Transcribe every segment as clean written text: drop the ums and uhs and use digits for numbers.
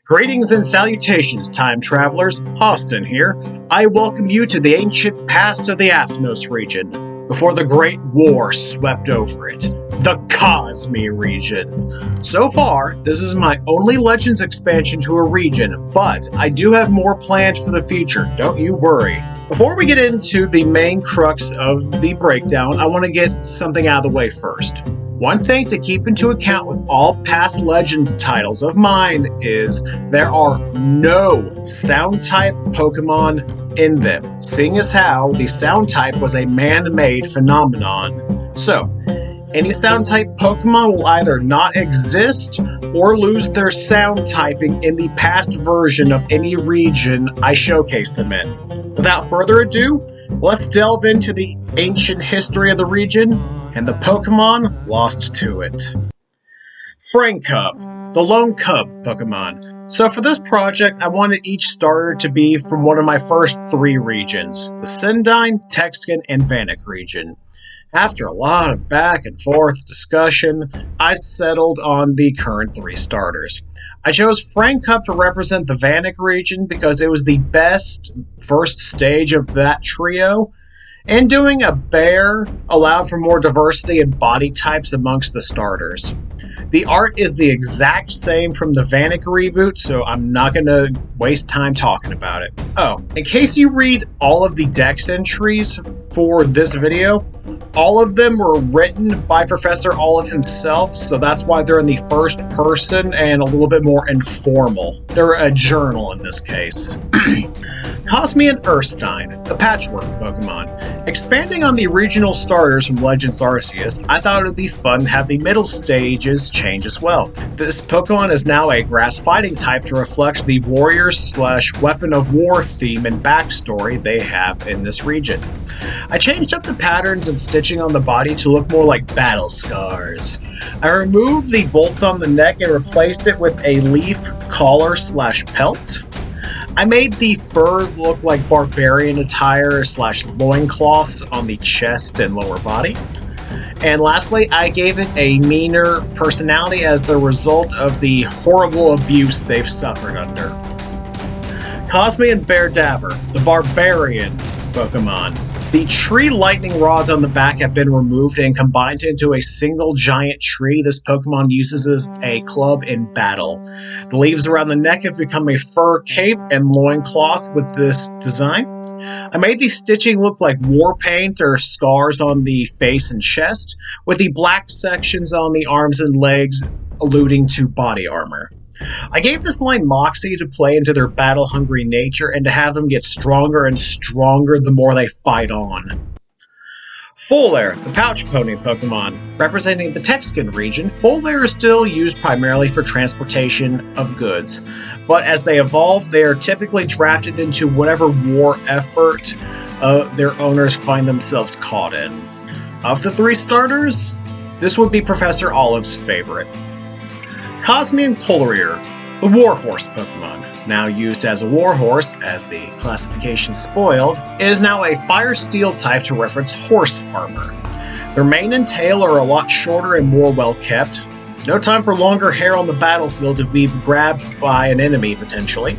Greetings and salutations, time travelers. Austin here. I welcome you to the ancient past of the Athnos region, before the Great War swept over it. The Kosmi region. So far, this is my only Legends expansion to a region, but I do have more planned for the future, don't you worry. Before we get into the main crux of the breakdown, I want to get something out of the way first. One thing to keep into account with all past Legends titles of mine is there are no sound-type Pokemon in them, seeing as how the sound type was a man-made phenomenon. So, any sound-type Pokemon will either not exist or lose their sound typing in the past version of any region I showcase them in. Without further ado, let's delve into the ancient history of the region and the Pokemon lost to it. Francub, the Lone Cub Pokemon. So for this project, I wanted each starter to be from one of my first three regions, the Sindine, Texan, and Vanek region. After a lot of back and forth discussion, I settled on the current three starters. I chose Francub to represent the Vanek region because it was the best first stage of that trio, and doing a bear allowed for more diversity in body types amongst the starters. The art is the exact same from the Vanek reboot, so I'm not going to waste time talking about it. Oh, in case you read all of the Dex entries for this video, all of them were written by Professor Olive himself, so that's why they're in the first person and a little bit more informal. They're a journal in this case. Kosmi and Earthstein, the Patchwork Pokemon. Expanding on the regional starters from Legends Arceus, I thought it would be fun to have the middle stages change as well. This Pokemon is now a grass fighting type to reflect the warrior/weapon of war theme and backstory they have in this region. I changed up the patterns and stitching on the body to look more like battle scars. I removed the bolts on the neck and replaced it with a leaf collar/pelt. I made the fur look like barbarian attire / loincloths on the chest and lower body. And lastly, I gave it a meaner personality as the result of the horrible abuse they've suffered under. Kosmi and Beardabber, the Barbarian Pokemon. The tree lightning rods on the back have been removed and combined into a single giant tree this Pokemon uses as a club in battle. The leaves around the neck have become a fur cape and loincloth with this design. I made the stitching look like war paint or scars on the face and chest, with the black sections on the arms and legs alluding to body armor. I gave this line Moxie to play into their battle-hungry nature and to have them get stronger and stronger the more they fight on. Fullair, the Pouch Pony Pokemon. Representing the Texan region, Fullair is still used primarily for transportation of goods, but as they evolve, they are typically drafted into whatever war effort their owners find themselves caught in. Of the three starters, this would be Professor Olive's favorite. Kosmi and Colerier, the Warhorse Pokemon. Now used as a warhorse, as the classification spoiled, it is now a Fire-Steel type to reference horse armor. Their mane and tail are a lot shorter and more well-kept. No time for longer hair on the battlefield to be grabbed by an enemy, potentially.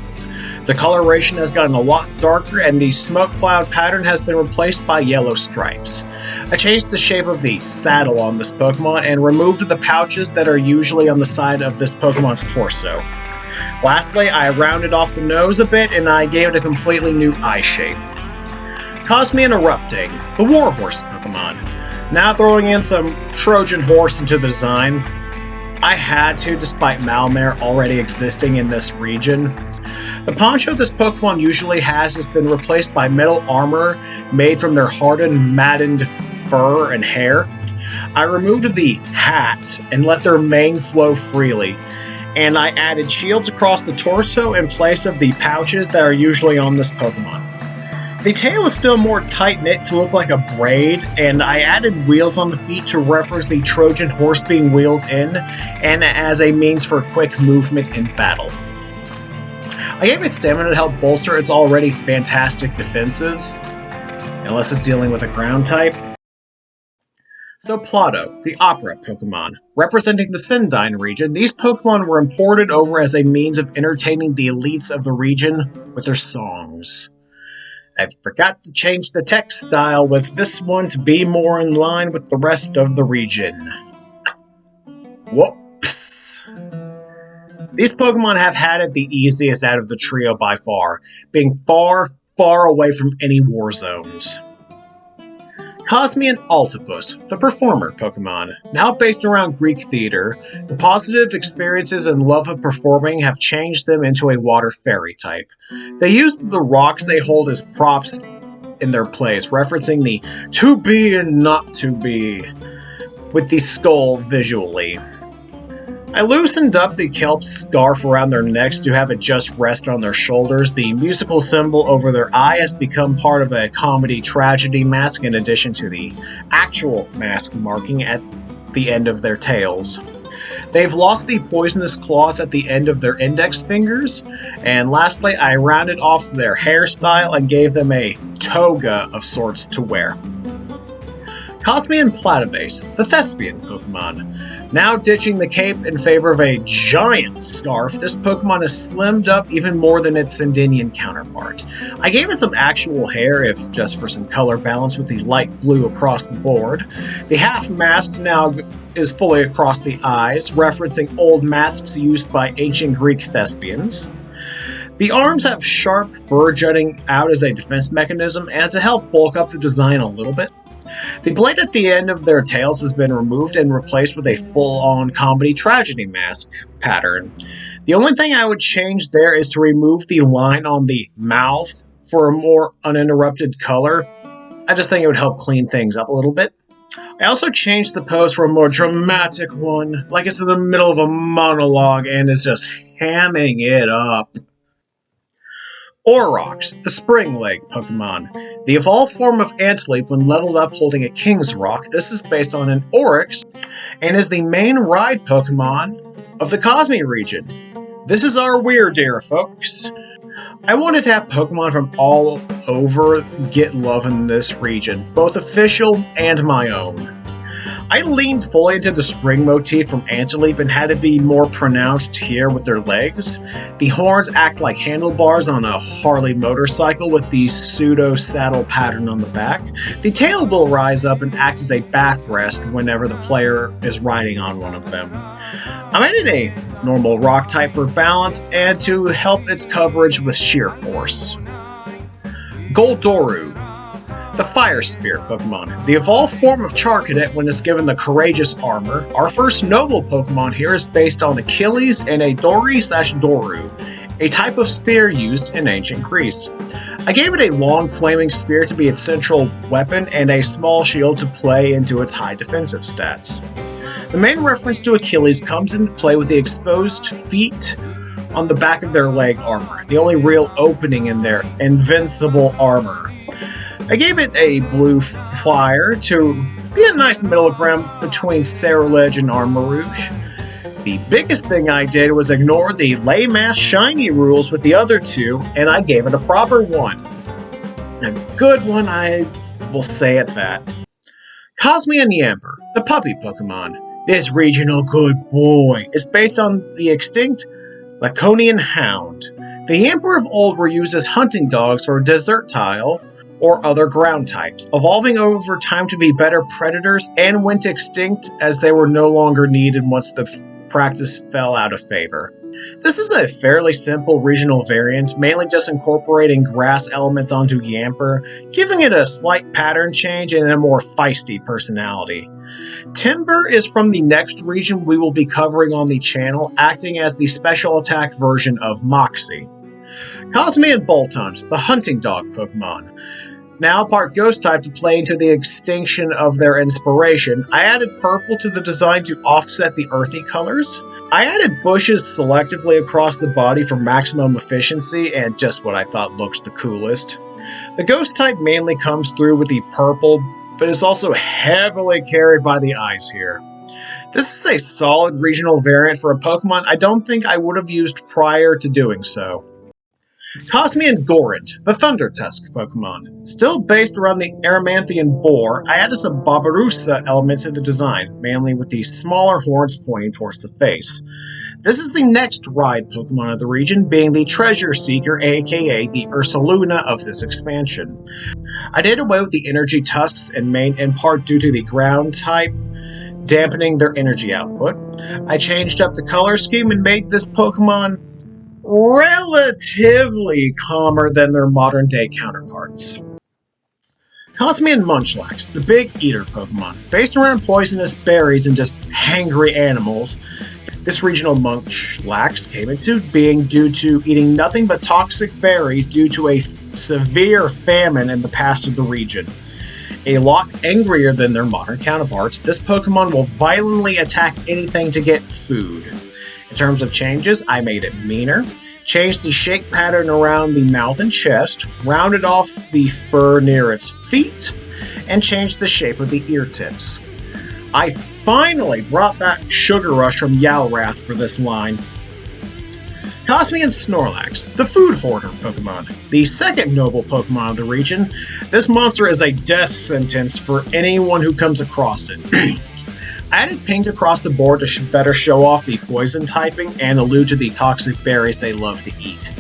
The coloration has gotten a lot darker, and the smoke cloud pattern has been replaced by yellow stripes. I changed the shape of the saddle on this Pokemon and removed the pouches that are usually on the side of this Pokemon's torso. Lastly, I rounded off the nose a bit and I gave it a completely new eye shape. Kosmi and Erupting, the Warhorse Pokemon. Now throwing in some Trojan horse into the design. I had to, despite Malmare already existing in this region. The poncho this Pokemon usually has been replaced by metal armor made from their hardened, matted fur and hair. I removed the hat and let their mane flow freely, and I added shields across the torso in place of the pouches that are usually on this Pokemon. The tail is still more tight-knit to look like a braid, and I added wheels on the feet to reference the Trojan horse being wheeled in, and as a means for quick movement in battle. I gave it stamina to help bolster its already fantastic defenses, unless it's dealing with a ground type. So Plato, the opera Pokemon. Representing the Sindine region, these Pokemon were imported over as a means of entertaining the elites of the region with their songs. I forgot to change the text style with this one to be more in line with the rest of the region. Whoops. These Pokemon have had it the easiest out of the trio by far, being far, far away from any war zones. Kosmi and Altipus, the performer Pokemon. Now based around Greek theater, the positive experiences and love of performing have changed them into a water fairy type. They use the rocks they hold as props in their plays, referencing the to be and not to be with the skull visually. I loosened up the kelp scarf around their necks to have it just rest on their shoulders. The musical symbol over their eye has become part of a comedy tragedy mask in addition to the actual mask marking at the end of their tails. They've lost the poisonous claws at the end of their index fingers, and lastly I rounded off their hairstyle and gave them a toga of sorts to wear. Kosmi and Platyvus, the thespian Pokemon. Now ditching the cape in favor of a giant scarf, this Pokemon is slimmed up even more than its Sindinian counterpart. I gave it some actual hair, if just for some color balance with the light blue across the board. The half mask now is fully across the eyes, referencing old masks used by ancient Greek thespians. The arms have sharp fur jutting out as a defense mechanism and to help bulk up the design a little bit. The blade at the end of their tails has been removed and replaced with a full-on comedy tragedy mask pattern. The only thing I would change there is to remove the line on the mouth for a more uninterrupted color. I just think it would help clean things up a little bit. I also changed the pose for a more dramatic one, like it's in the middle of a monologue and is just hamming it up. Aurochs, the spring leg Pokemon. The evolved form of Antleap when leveled up holding a King's Rock. This is based on an Oryx and is the main ride Pokemon of the Kosmi region. This is our Weirdeer, folks. I wanted to have Pokemon from all over get love in this region, both official and my own. I leaned fully into the spring motif from Antleap and had it be more pronounced here with their legs. The horns act like handlebars on a Harley motorcycle with the pseudo-saddle pattern on the back. The tail will rise up and act as a backrest whenever the player is riding on one of them. I made it a normal rock type for balance and to help its coverage with sheer force. Goldoru, the Fire Spirit Pokemon. The evolved form of Charcadet when it's given the Courageous armor. Our first noble Pokemon here is based on Achilles and a Dori/Doru, a type of spear used in ancient Greece. I gave it a long flaming spear to be its central weapon and a small shield to play into its high defensive stats. The main reference to Achilles comes into play with the exposed feet on the back of their leg armor, the only real opening in their invincible armor. I gave it a blue fire to be a nice middle ground between Cerulege and Armarouge. The biggest thing I did was ignore the lame-ass shiny rules with the other two, and I gave it a proper one. A good one, I will say at that. Kosmi and Yamper, the puppy Pokemon. This regional good boy is based on the extinct Laconian Hound. The Yamper of old were used as hunting dogs for Desertile or other ground types, evolving over time to be better predators and went extinct as they were no longer needed once the practice fell out of favor. This is a fairly simple regional variant, mainly just incorporating grass elements onto Yamper, giving it a slight pattern change and a more feisty personality. Timber is from the next region we will be covering on the channel, acting as the special attack version of Moxie. Kosmi and Boltund, the hunting dog Pokemon. Now part ghost type to play into the extinction of their inspiration, I added purple to the design to offset the earthy colors. I added bushes selectively across the body for maximum efficiency and just what I thought looked the coolest. The ghost type mainly comes through with the purple, but is also heavily carried by the eyes here. This is a solid regional variant for a Pokemon I don't think I would have used prior to doing so. Kosmi and Gorant, the Thunder Tusk Pokemon. Still based around the Aramanthian boar, I added some Barbarossa elements in the design, mainly with the smaller horns pointing towards the face. This is the next ride Pokemon of the region, being the Treasure Seeker, aka the Ursaluna of this expansion. I did away with the energy tusks in part due to the ground type dampening their energy output. I changed up the color scheme and made this Pokemon relatively calmer than their modern day counterparts. Kosmi and Munchlax, the big eater Pokemon. Based around poisonous berries and just hangry animals, this regional Munchlax came into being due to eating nothing but toxic berries due to a severe famine in the past of the region. A lot angrier than their modern counterparts, this Pokemon will violently attack anything to get food. In terms of changes, I made it meaner, changed the shake pattern around the mouth and chest, rounded off the fur near its feet, and changed the shape of the ear tips. I finally brought back Sugar Rush from Yalrath for this line. Kosmi and Snorlax, the food hoarder Pokemon. The second noble Pokemon of the region, this monster is a death sentence for anyone who comes across it. I added pink across the board to better show off the poison typing and allude to the toxic berries they love to eat.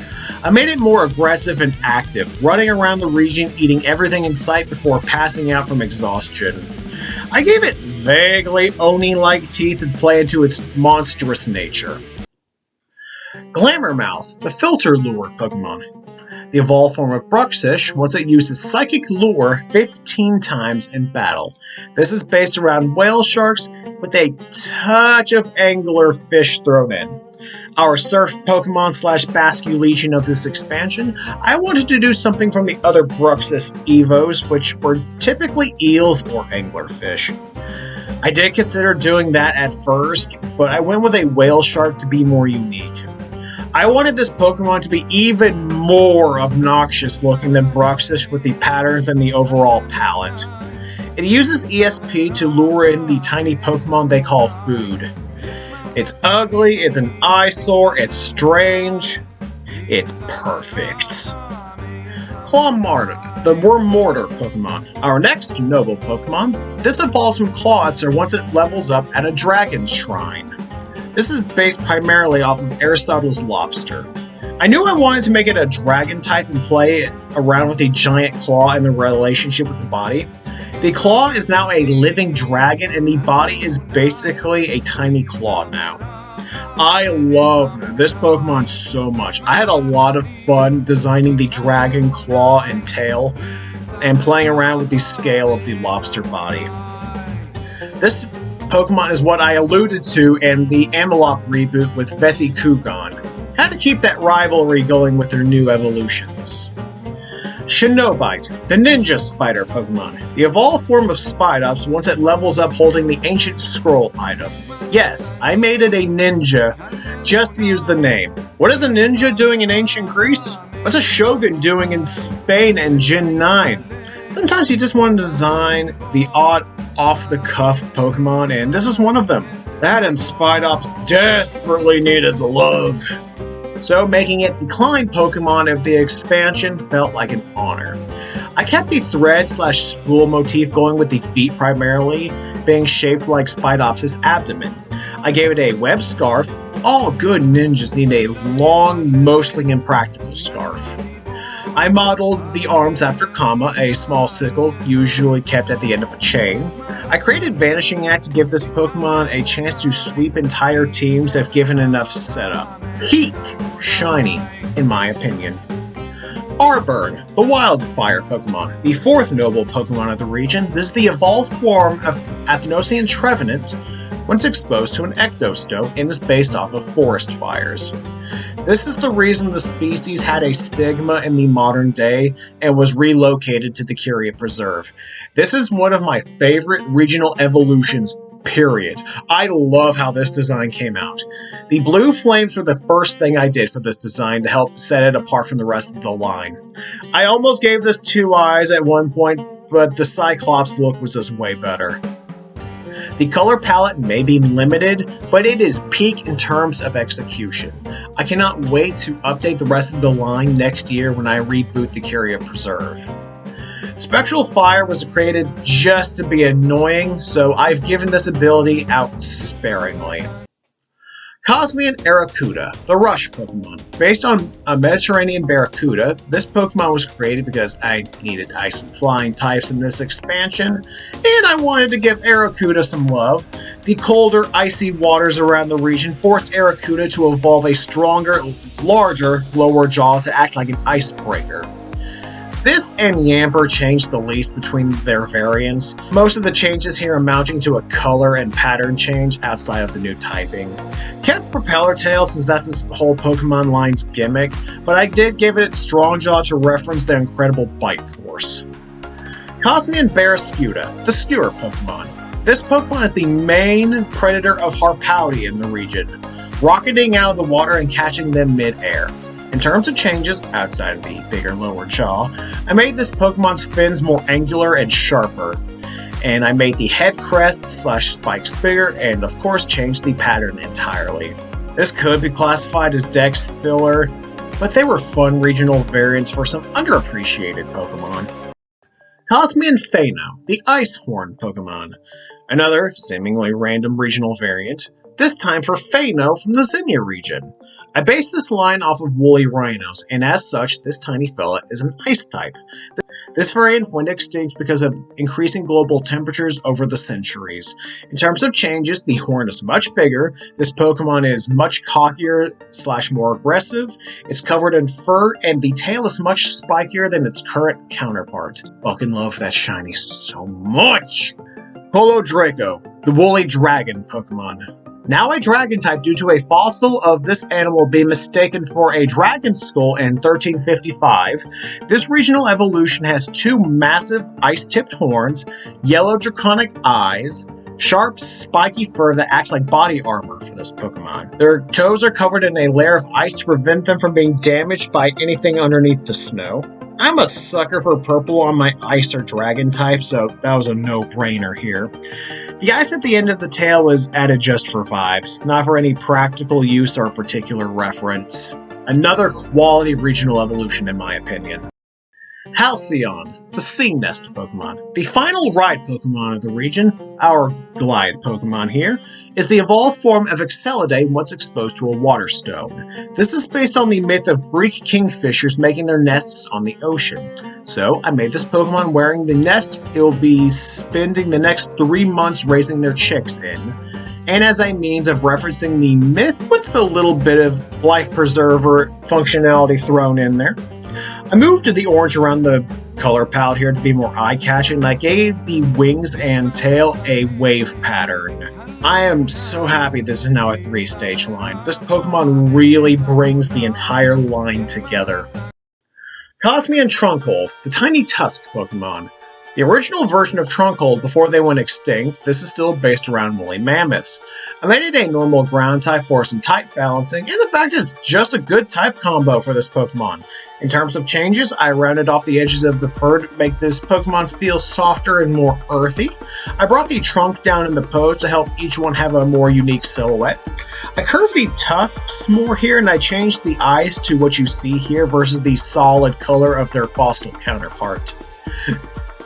I made it more aggressive and active, running around the region eating everything in sight before passing out from exhaustion. I gave it vaguely Oni-like teeth and play into its monstrous nature. Glamourmouth, the filter lure Pokemon. The evolved form of Bruxish, once it uses Psychic Lure 15 times in battle. This is based around whale sharks with a touch of anglerfish thrown in. Our surf Pokemon / Basque Legion of this expansion, I wanted to do something from the other Bruxish Evos, which were typically eels or anglerfish. I did consider doing that at first, but I went with a whale shark to be more unique. I wanted this Pokemon to be even more obnoxious looking than Bruxish with the patterns and the overall palette. It uses ESP to lure in the tiny Pokemon they call food. It's ugly, it's an eyesore, it's strange, it's perfect. Clawmarda, the Worm Mortar Pokemon. Our next noble Pokemon, this evolves from Clawitzer once it levels up at a Dragon Shrine. This is based primarily off of Aristotle's lobster. I knew I wanted to make it a dragon type and play around with a giant claw and the relationship with the body. The claw is now a living dragon and the body is basically a tiny claw now. I love this Pokemon so much. I had a lot of fun designing the dragon claw and tail and playing around with the scale of the lobster body. This Pokemon is what I alluded to in the Amalop reboot with Vesikugan. Had to keep that rivalry going with their new evolutions. Shinobite, the Ninja Spider Pokemon. The evolved form of Spidops once it levels up holding the Ancient Scroll item. Yes, I made it a ninja just to use the name. What is a ninja doing in ancient Greece? What's a shogun doing in Spain and Gen 9? Sometimes you just want to design the odd off-the-cuff Pokemon, and this is one of them. That and Spidops desperately needed the love. So making it the Climb Pokemon of the expansion felt like an honor. I kept the thread/spool motif going with the feet primarily, being shaped like Spidops' abdomen. I gave it a web scarf. All good ninjas need a long, mostly impractical scarf. I modeled the arms after Kama, a small sickle usually kept at the end of a chain. I created Vanishing Act to give this Pokemon a chance to sweep entire teams if given enough setup. Peak shiny, in my opinion. Arbor, the Wildfire Pokemon, the fourth noble Pokemon of the region. This is the evolved form of Athnosian Trevenant once exposed to an Ectostone and is based off of forest fires. This is the reason the species had a stigma in the modern day and was relocated to the Curia Preserve. This is one of my favorite regional evolutions, period. I love how this design came out. The blue flames were the first thing I did for this design to help set it apart from the rest of the line. I almost gave this 2 eyes at one point, but the Cyclops look was just way better. The color palette may be limited, but it is peak in terms of execution. I cannot wait to update the rest of the line next year when I reboot the Curia Preserve. Spectral Fire was created just to be annoying, so I've given this ability out sparingly. Kosmi and Arrokuda, the Rush Pokemon. Based on a Mediterranean Barracuda, this Pokemon was created because I needed Ice and Flying types in this expansion, and I wanted to give Arrokuda some love. The colder, icy waters around the region forced Arrokuda to evolve a stronger, larger, lower jaw to act like an icebreaker. This and Yamper changed the least between their variants, most of the changes here amounting to a color and pattern change outside of the new typing. Kept Propeller Tail since that's this whole Pokemon line's gimmick, but I did give it Strong Jaw to reference the incredible bite force. Kosmi and Barrascuda, the Skewer Pokemon. This Pokemon is the main predator of Harpouty in the region, rocketing out of the water and catching them mid-air. In terms of changes, outside of the bigger lower jaw, I made this Pokemon's fins more angular and sharper, and I made the head crest / spikes bigger, and of course changed the pattern entirely. This could be classified as Dex filler, but they were fun regional variants for some underappreciated Pokemon. Kosmi and Phano, the Ice Horn Pokemon. Another seemingly random regional variant, this time for Phano from the Zinnia region. I based this line off of woolly rhinos, and as such, this tiny fella is an ice type. This variant went extinct because of increasing global temperatures over the centuries. In terms of changes, the horn is much bigger, this Pokemon is much cockier / more aggressive, it's covered in fur, and the tail is much spikier than its current counterpart. Fucking love that shiny so much! Holo Draco, the woolly dragon Pokemon. Now a dragon type due to a fossil of this animal being mistaken for a dragon skull in 1355. This regional evolution has two massive ice-tipped horns, yellow draconic eyes, sharp spiky fur that acts like body armor for this Pokemon. Their toes are covered in a layer of ice to prevent them from being damaged by anything underneath the snow. I'm a sucker for purple on my ice or dragon type, so that was a no-brainer here. The ice at the end of the tail was added just for vibes, not for any practical use or particular reference. Another quality regional evolution in my opinion. Halcyon, the Sea Nest Pokemon. The final ride Pokemon of the region, our Glide Pokemon here, is the evolved form of Excelliday once exposed to a water stone. This is based on the myth of Greek kingfishers making their nests on the ocean. So, I made this Pokemon wearing the nest it will be spending the next 3 months raising their chicks in, and as a means of referencing the myth with a little bit of life preserver functionality thrown in there. I moved to the orange around the color palette here to be more eye-catching, and I gave the wings and tail a wave pattern. I am so happy this is now a 3-stage line. This Pokemon really brings the entire line together. Kosmi and Trunkhold, the tiny tusk Pokemon. The original version of Trunkhold before they went extinct, this is still based around woolly mammoths. I made it a normal ground type for some type balancing, and the fact is just a good type combo for this Pokemon. In terms of changes, I rounded off the edges of the fur to make this Pokemon feel softer and more earthy. I brought the trunk down in the pose to help each one have a more unique silhouette. I curved the tusks more here, and I changed the eyes to what you see here versus the solid color of their fossil counterpart.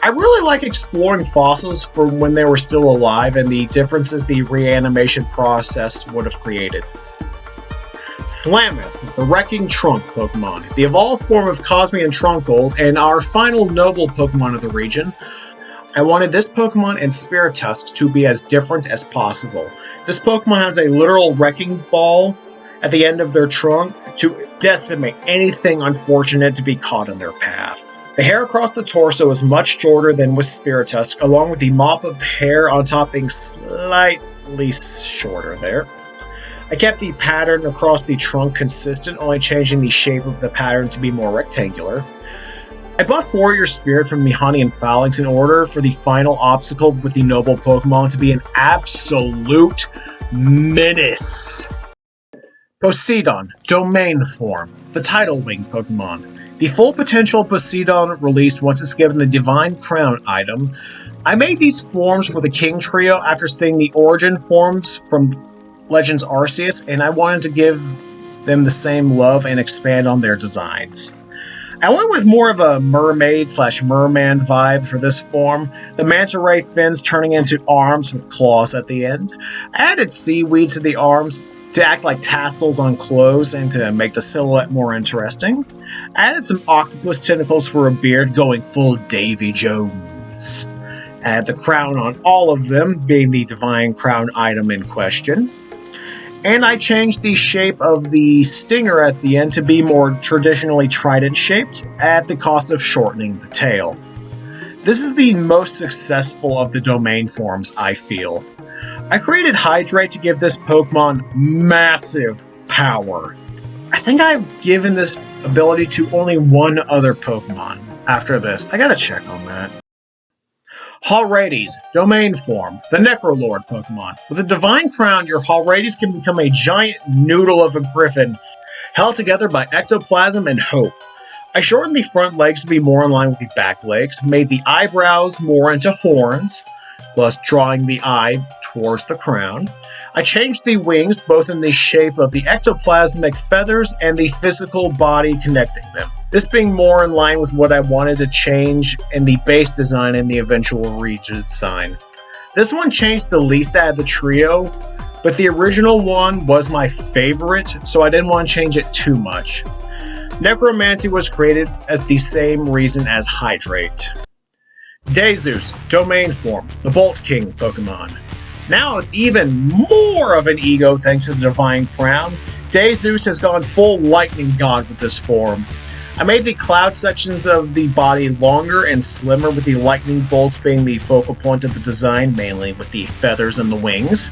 I really like exploring fossils from when they were still alive and the differences the reanimation process would have created. Slammoth, the Wrecking Trunk Pokemon, the evolved form of Kosmi and Trunkhold, and our final noble Pokemon of the region. I wanted this Pokemon and Spiritomb to be as different as possible. This Pokemon has a literal wrecking ball at the end of their trunk to decimate anything unfortunate to be caught in their path. The hair across the torso is much shorter than with Spiritomb, along with the mop of hair on top being slightly shorter there. I kept the pattern across the trunk consistent, only changing the shape of the pattern to be more rectangular. I buffed Warrior Spirit from Mihani and Phalanx in order for the final obstacle with the noble Pokemon to be an absolute menace. Poseidon, Domain Form, the Tidal Wing Pokemon. The full potential Poseidon released once it's given the Divine Crown item. I made these forms for the King Trio after seeing the origin forms from Legends Arceus, and I wanted to give them the same love and expand on their designs. I went with more of a mermaid/merman vibe for this form, the manta ray fins turning into arms with claws at the end. I added seaweed to the arms to act like tassels on clothes and to make the silhouette more interesting. I added some octopus tentacles for a beard going full Davy Jones. I had the crown on all of them, being the divine crown item in question. And I changed the shape of the stinger at the end to be more traditionally trident shaped at the cost of shortening the tail. This is the most successful of the domain forms, I feel. I created Hydrate to give this Pokemon massive power. I think I've given this ability to only one other Pokemon after this. I gotta check on that. Halrades, domain form, the Necrolord Pokemon. With a Divine Crown, your Halrades can become a giant noodle of a griffin, held together by ectoplasm and hope. I shortened the front legs to be more in line with the back legs, made the eyebrows more into horns, thus drawing the eye towards the crown. I changed the wings both in the shape of the ectoplasmic feathers and the physical body connecting them. This being more in line with what I wanted to change in the base design and the eventual redesign. This one changed the least out of the trio, but the original one was my favorite, so I didn't want to change it too much. Necromancy was created as the same reason as Hydrate. Dezus, domain form, the Bolt King Pokemon. Now with even more of an ego thanks to the Divine Crown, Dezus has gone full Lightning God with this form. I made the cloud sections of the body longer and slimmer, with the lightning bolts being the focal point of the design, mainly with the feathers and the wings.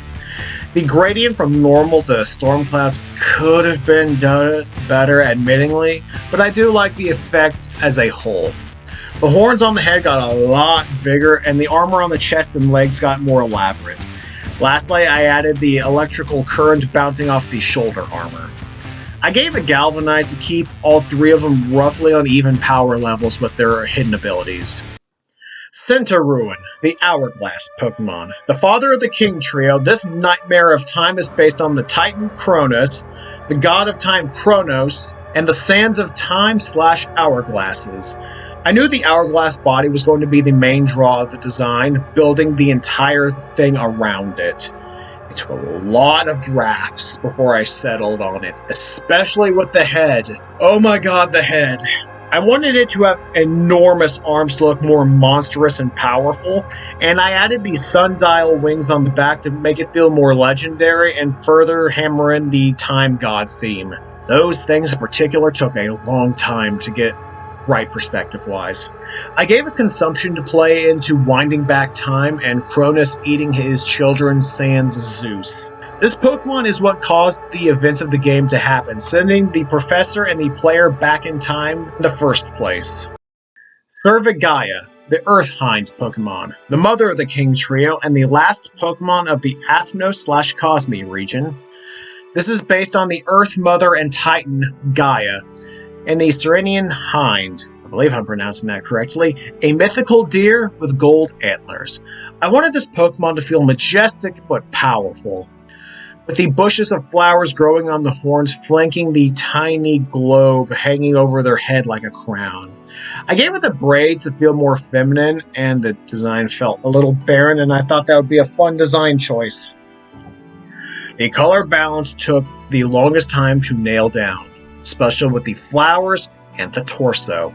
The gradient from normal to storm clouds could have been done better, admittingly, but I do like the effect as a whole. The horns on the head got a lot bigger, and the armor on the chest and legs got more elaborate. Lastly, I added the electrical current bouncing off the shoulder armor. I gave it Galvanize to keep all three of them roughly on even power levels with their hidden abilities. Centauruin, the Hourglass Pokemon. The father of the King Trio, this nightmare of time is based on the Titan Kronos, the god of time Kronos, and the sands of time/hourglasses. I knew the hourglass body was going to be the main draw of the design, building the entire thing around it. It took a lot of drafts before I settled on it, especially with the head. Oh my god, the head. I wanted it to have enormous arms to look more monstrous and powerful, and I added the sundial wings on the back to make it feel more legendary and further hammer in the time god theme. Those things in particular took a long time to get right perspective-wise. I gave a consumption to play into winding back time and Cronus eating his children sans Zeus. This Pokemon is what caused the events of the game to happen, sending the professor and the player back in time in the first place. Servigaia, the Earth Hind Pokemon, the mother of the King Trio and the last Pokemon of the Athnos/Kosmi region. This is based on the Earth Mother and Titan, Gaia, and the Serenian Hind, I believe I'm pronouncing that correctly, a mythical deer with gold antlers. I wanted this Pokemon to feel majestic but powerful, with the bushes of flowers growing on the horns flanking the tiny globe hanging over their head like a crown. I gave it the braids to feel more feminine, and the design felt a little barren, and I thought that would be a fun design choice. The color balance took the longest time to nail down, especially with the flowers and the torso.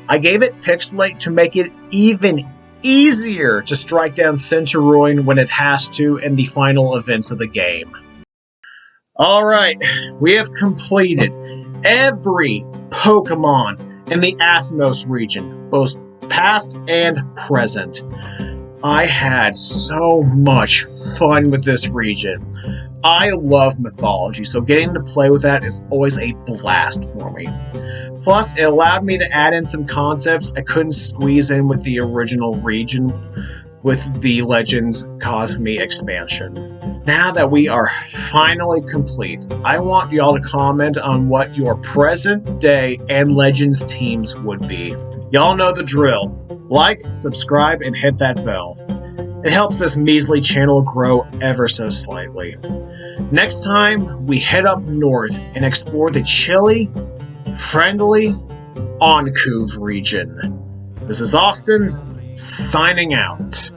I gave it Pixelate to make it even easier to strike down Centauruin when it has to in the final events of the game. Alright, we have completed every Pokemon in the Athnos region, both past and present. I had so much fun with this region. I love mythology, so getting to play with that is always a blast for me. Plus, it allowed me to add in some concepts I couldn't squeeze in with the original region, with the Legends Kosmi expansion. Now that we are finally complete, I want y'all to comment on what your present day and Legends teams would be. Y'all know the drill. Like, subscribe, and hit that bell. It helps this measly channel grow ever so slightly. Next time, we head up north and explore the chilly, friendly Athnos region. This is Austin, signing out.